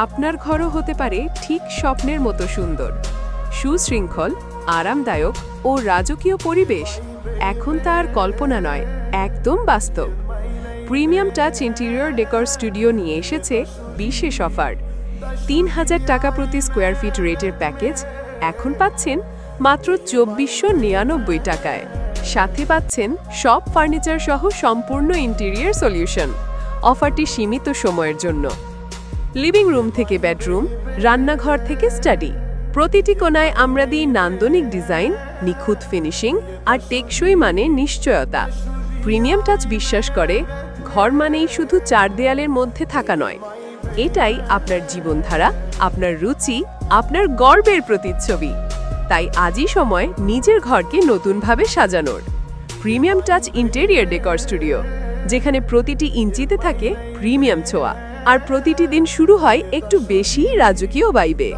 আপনার ঘরও হতে পারে ঠিক স্বপ্নের মতো সুন্দর। সুশৃঙ্খল, আরামদায়ক ও রাজকীয় পরিবেশ এখন তার কল্পনা নয়, একদম বাস্তব। Premium touch interior decor studio নিয়ে এসেছে বিশেষ অফার। ৩,০০০ টাকা প্রতি স্কোয়ার ফিট রেটের প্যাকেজ এখন পাচ্ছেন মাত্র ২৪৯৯ টাকায়। সাথে পাচ্ছেন সব ফার্নিচার সহ সম্পূর্ণ ইন্টেরিয়র সলিউশন। অফারটি সীমিত সময়ের জন্য। লিভিং রুম থেকে বেডরুম, রান্নাঘর থেকে স্টাডি, প্রতিটি কোণায় আমরা দিই নান্দনিক ডিজাইন, নিখুঁত ফিনিশিং আর টেকসই মানে নিশ্চয়তা। প্রিমিয়াম টাচ বিশ্বাস করে ঘর মানেই শুধু চার দেয়ালের মধ্যে থাকা নয়, এটাই আপনার জীবনধারা, আপনার রুচি, আপনার গর্বের প্রতিচ্ছবি। তাই আজই সময় নিজের ঘরকে নতুনভাবে সাজানোর। Premium touch interior decor studio, যেখানে প্রতিটি ইঞ্চিতে থাকে প্রিমিয়াম ছোঁয়া আর প্রতিটি দিন শুরু হয় একটু বেশি রাজকীয় ভাইবে।